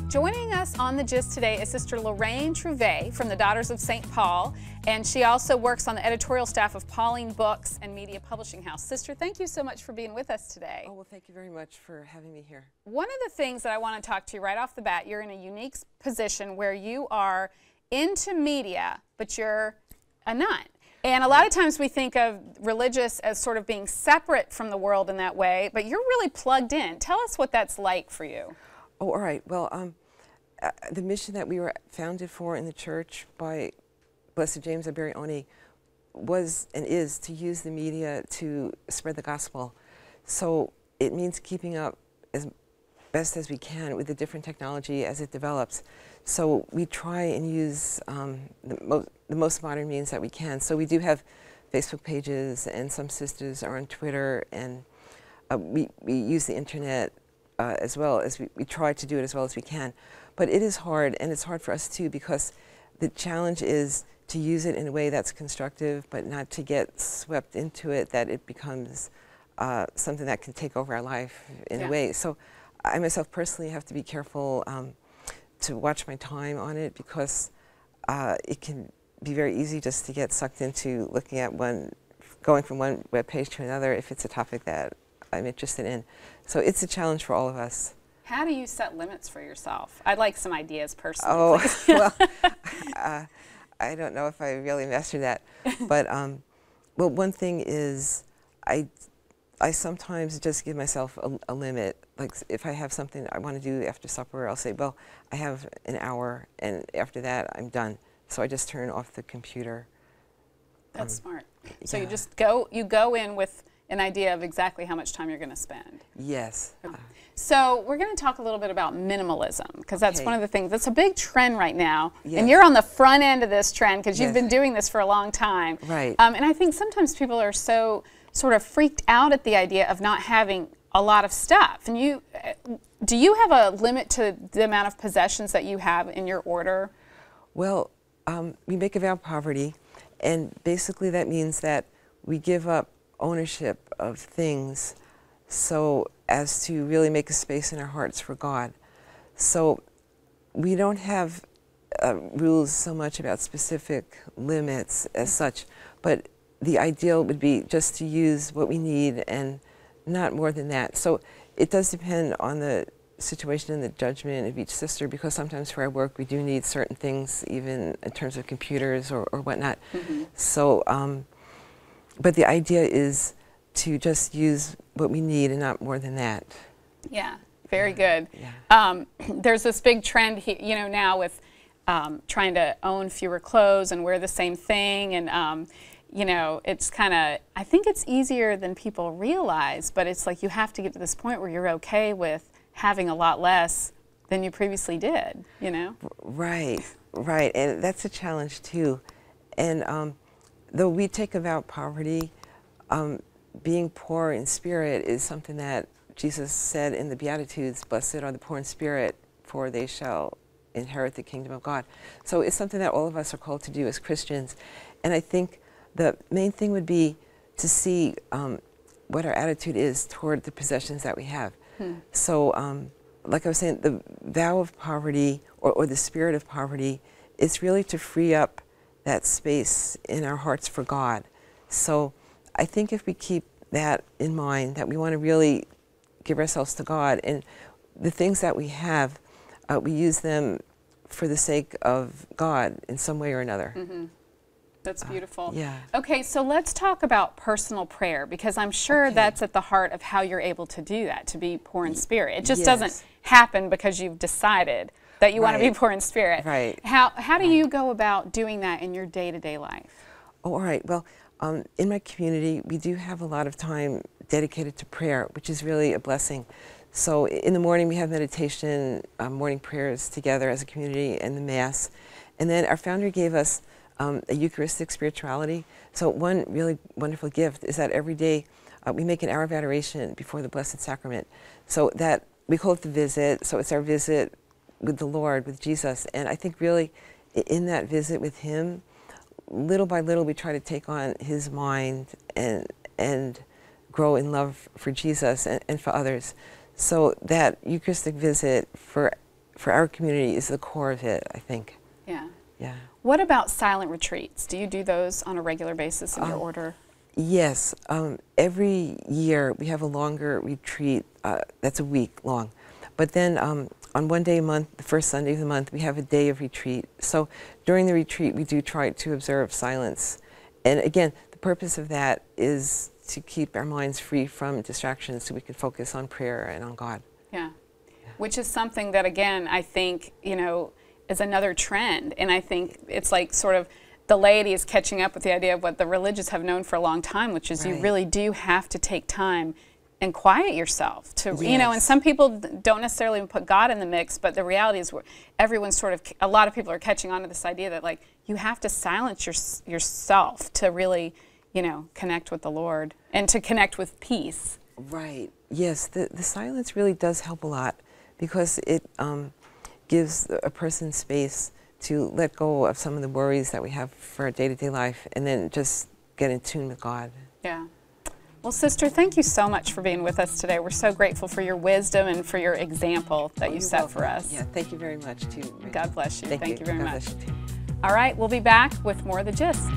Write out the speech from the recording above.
Joining us on The Gist today is Sister Lorraine Trouve from the Daughters of St. Paul, and she also works on the editorial staff of Pauline Books and Media Publishing House. Sister, thank you so much for being with us today. Oh, well, thank you very much for having me here. One of the things that I want to talk to you right off the bat, you're in a unique position where you are into media, but you're a nun. And a lot of times we think of religious as sort of being separate from the world in that way, but you're really plugged in. Tell us what that's like for you. Oh, all right. Well, the mission that we were founded for in the church by Blessed James Abarione was and is to use the media to spread the gospel. So it means keeping up as best as we can with the different technology as it develops. So we try and use the most modern means that we can. So we do have Facebook pages, and some sisters are on Twitter, and we use the internet as well as we try to do it as well as we can. But it is hard, and it's hard for us too, because the challenge is to use it in a way that's constructive, but not to get swept into it, that it becomes something that can take over our life in a way. So I myself personally have to be careful to watch my time on it, because it can be very easy just to get sucked into looking at going from one web page to another if it's a topic that I'm interested in. So it's a challenge for all of us. How do you set limits for yourself? I'd like some ideas personally. Oh, well, I don't know if I really mastered that. But, well, one thing is I sometimes just give myself a limit. Like if I have something I want to do after supper, I'll say, well, I have an hour, and after that, I'm done. So I just turn off the computer. That's smart. So you just go in with an idea of exactly how much time you're going to spend. Yes. Okay. So we're going to talk a little bit about minimalism, because that's one of the things that's a big trend right now. Yes. And you're on the front end of this trend, because you've been doing this for a long time. Right. And I think sometimes people are so sort of freaked out at the idea of not having a lot of stuff. And do you have a limit to the amount of possessions that you have in your order? Well, we make a vow of poverty, and basically that means that we give up ownership of things so as to really make a space in our hearts for God. So we don't have rules so much about specific limits as such, but the ideal would be just to use what we need and not more than that. So it does depend on the situation and the judgment of each sister, because sometimes for our work we do need certain things, even in terms of computers or whatnot. So, but the idea is to just use what we need and not more than that. Yeah, very good. Yeah. There's this big trend, now with trying to own fewer clothes and wear the same thing, and it's kind of, I think it's easier than people realize, but it's like you have to get to this point where you're okay with having a lot less than you previously did, Right, right, and that's a challenge too. And though we take a vow of poverty, being poor in spirit is something that Jesus said in the Beatitudes, blessed are the poor in spirit, for they shall inherit the kingdom of God. So it's something that all of us are called to do as Christians. And I think the main thing would be to see what our attitude is toward the possessions that we have. So like I was saying, the vow of poverty or the spirit of poverty is really to free up that space in our hearts for God. So I think if we keep that in mind, that we want to really give ourselves to God, and the things that we have, we use them for the sake of God in some way or another. That's beautiful. Yeah. Okay, so let's talk about personal prayer, because I'm sure that's at the heart of how you're able to do that, to be poor in spirit. It just doesn't happen because you've decided that you want to be poor in spirit. Right. How do you go about doing that in your day-to-day life? Oh, all right. Well, in my community, we do have a lot of time dedicated to prayer, which is really a blessing. So in the morning, we have meditation, morning prayers together as a community, and the Mass. And then our founder gave us a Eucharistic spirituality. So one really wonderful gift is that every day we make an hour of adoration before the Blessed Sacrament. So that we call it the visit. So it's our visit with the Lord, with Jesus. And I think really in that visit with Him, little by little we try to take on His mind and grow in love for Jesus and for others. So that Eucharistic visit for for our community is the core of it, I think. Yeah. Yeah. What about silent retreats? Do you do those on a regular basis in your order? Yes. Every year we have a longer retreat that's a week long. But then on one day a month, the first Sunday of the month, we have a day of retreat. So during the retreat, we do try to observe silence. And again, the purpose of that is to keep our minds free from distractions so we can focus on prayer and on God. Yeah. Which is something that, again, I think, is another trend. And I think it's like sort of the laity is catching up with the idea of what the religious have known for a long time, which is you really do have to take time and quiet yourself to, and some people don't necessarily put God in the mix, but the reality is everyone's sort of, a lot of people are catching on to this idea that like you have to silence yourself to really, connect with the Lord and to connect with peace. Right. Yes, the silence really does help a lot because it gives a person space to let go of some of the worries that we have for our day-to-day life and then just get in tune with God. Yeah. Well, Sister, thank you so much for being with us today. We're so grateful for your wisdom and for your example that you set for us. Yeah, thank you very much, too. God bless you. Thank you very much. God bless you, too. All right, we'll be back with more of The Gist.